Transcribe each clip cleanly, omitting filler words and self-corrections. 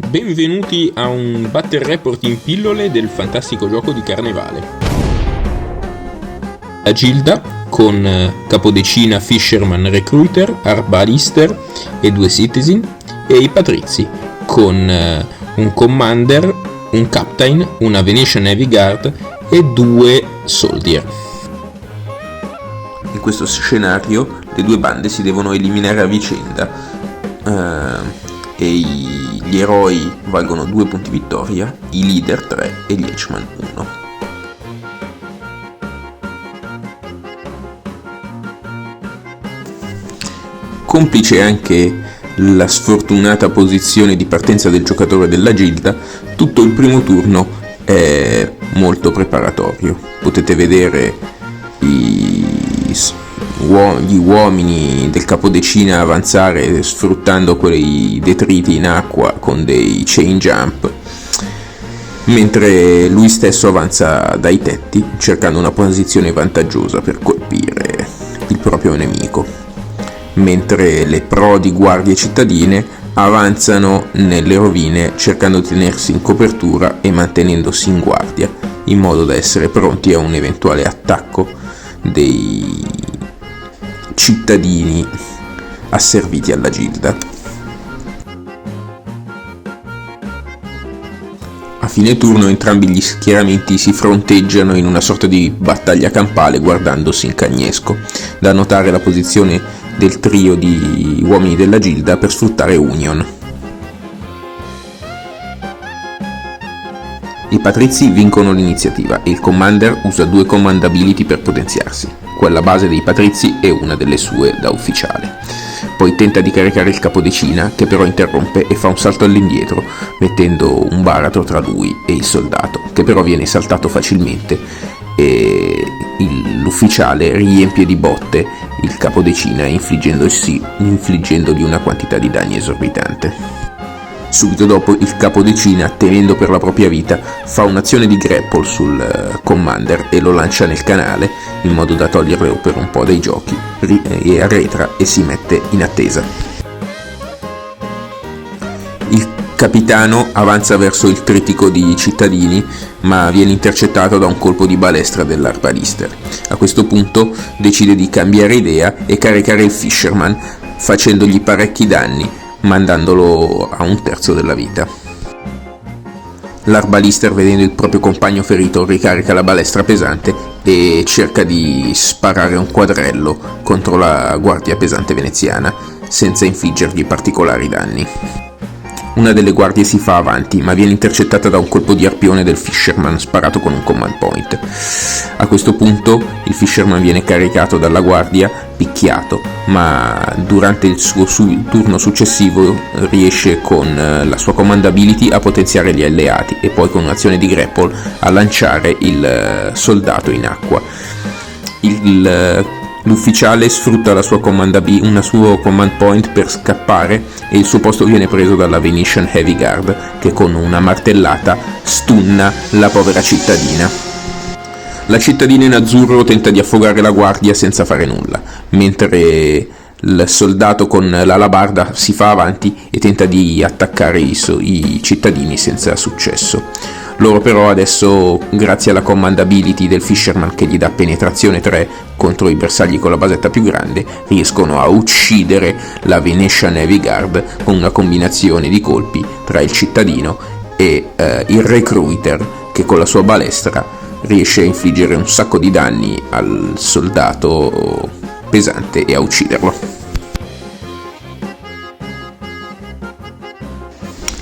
Benvenuti a un Battle Report in pillole del fantastico gioco di Carnevale. La Gilda con capodecina Fisherman Recruiter, Arbalister e 2 Citizen, e i Patrizi con un Commander, un Captain, una Venetian Navy Guard e 2 Soldier. In questo scenario le due bande si devono eliminare a vicenda e gli eroi valgono 2 punti vittoria, i leader 3 e gli henchman 1. Complice anche la sfortunata posizione di partenza del giocatore della Gilda, tutto il primo turno è molto preparatorio. Potete vedere gli uomini del capodecina avanzare sfruttando quei detriti in acqua con dei chain jump, mentre lui stesso avanza dai tetti cercando una posizione vantaggiosa per colpire il proprio nemico, mentre le prodi guardie cittadine avanzano nelle rovine cercando di tenersi in copertura e mantenendosi in guardia in modo da essere pronti a un eventuale attacco dei cittadini asserviti alla Gilda. A fine turno entrambi gli schieramenti si fronteggiano in una sorta di battaglia campale guardandosi in cagnesco. Da notare la posizione del trio di uomini della Gilda per sfruttare Union. I Patrizi vincono l'iniziativa e il Commander usa 2 command ability per potenziarsi, quella base dei Patrizi e una delle sue da ufficiale. Poi tenta di caricare il capodecina, che però interrompe e fa un salto all'indietro, mettendo un baratro tra lui e il soldato, che però viene saltato facilmente e l'ufficiale riempie di botte il capodecina infliggendogli una quantità di danni esorbitante. Subito dopo il capodecina, temendo per la propria vita, fa un'azione di grapple sul Commander e lo lancia nel canale in modo da toglierlo per un po' dai giochi, e arretra e si mette in attesa. Il capitano avanza verso il trittico di cittadini, ma viene intercettato da un colpo di balestra dell'Arbalister. A questo punto decide di cambiare idea e caricare il Fisherman, facendogli parecchi danni, mandandolo a 1/3 della vita. L'Arbalister, vedendo il proprio compagno ferito, ricarica la balestra pesante e cerca di sparare un quadrello contro la guardia pesante veneziana, senza infliggergli particolari danni. Una delle guardie si fa avanti, ma viene intercettata da un colpo di arpione del Fisherman sparato con un command point. A questo punto il Fisherman viene caricato dalla guardia, picchiato, ma durante il suo turno successivo riesce con la sua command ability a potenziare gli alleati e poi con un'azione di grapple a lanciare il soldato in acqua. L'ufficiale sfrutta una sua command point per scappare e il suo posto viene preso dalla Venetian Heavy Guard, che con una martellata stunna la povera cittadina. La cittadina in azzurro tenta di affogare la guardia senza fare nulla, mentre il soldato con l'alabarda si fa avanti e tenta di attaccare i cittadini senza successo. Loro però adesso, grazie alla command ability del Fisherman che gli dà penetrazione 3 contro i bersagli con la basetta più grande, riescono a uccidere la Venetian Navy Guard con una combinazione di colpi tra il cittadino e il Recruiter, che con la sua balestra riesce a infliggere un sacco di danni al soldato pesante e a ucciderlo.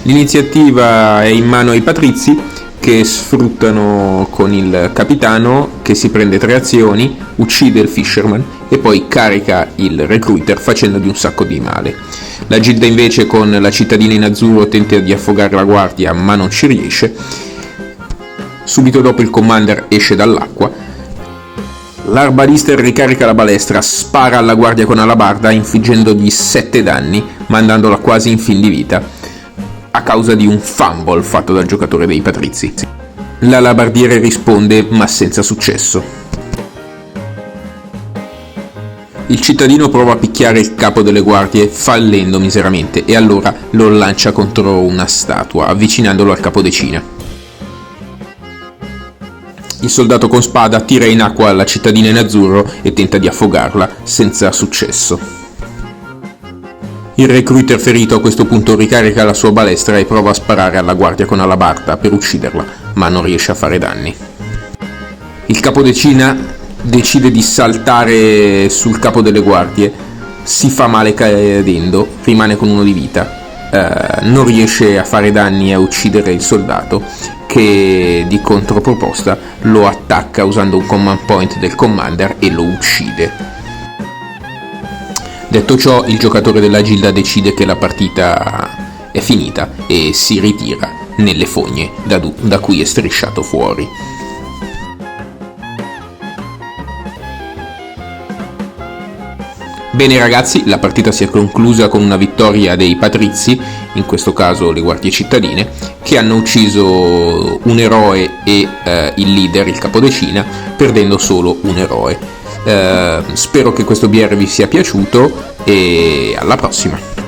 L'iniziativa è in mano ai Patrizi, che sfruttano con il capitano, che si prende 3 azioni, uccide il Fisherman e poi carica il Recruiter facendogli un sacco di male. La Gilda invece con la cittadina in azzurro tenta di affogare la guardia, ma non ci riesce. Subito dopo il Commander esce dall'acqua. L'Arbalister ricarica la balestra, spara alla guardia con alabarda infliggendogli 7 danni, mandandola quasi in fin di vita a causa di un fumble fatto dal giocatore dei Patrizi. L'alabardiere risponde, ma senza successo. Il cittadino prova a picchiare il capo delle guardie fallendo miseramente e allora lo lancia contro una statua avvicinandolo al capodecina. Il soldato con spada tira in acqua la cittadina in azzurro e tenta di affogarla senza successo. Il recruiter ferito a questo punto ricarica la sua balestra e prova a sparare alla guardia con alabarda per ucciderla, ma non riesce a fare danni. Il capodecina decide di saltare sul capo delle guardie, si fa male cadendo, rimane con 1 di vita, non riesce a fare danni e a uccidere il soldato, che di controproposta lo attacca usando un command point del commander e lo uccide. Detto ciò, il giocatore della gilda decide che la partita è finita e si ritira nelle fogne da cui è strisciato fuori. Bene ragazzi, la partita si è conclusa con una vittoria dei patrizi, in questo caso le guardie cittadine, che hanno ucciso un eroe e il leader, il capodecina, perdendo solo un eroe. Spero che questo BR vi sia piaciuto e alla prossima!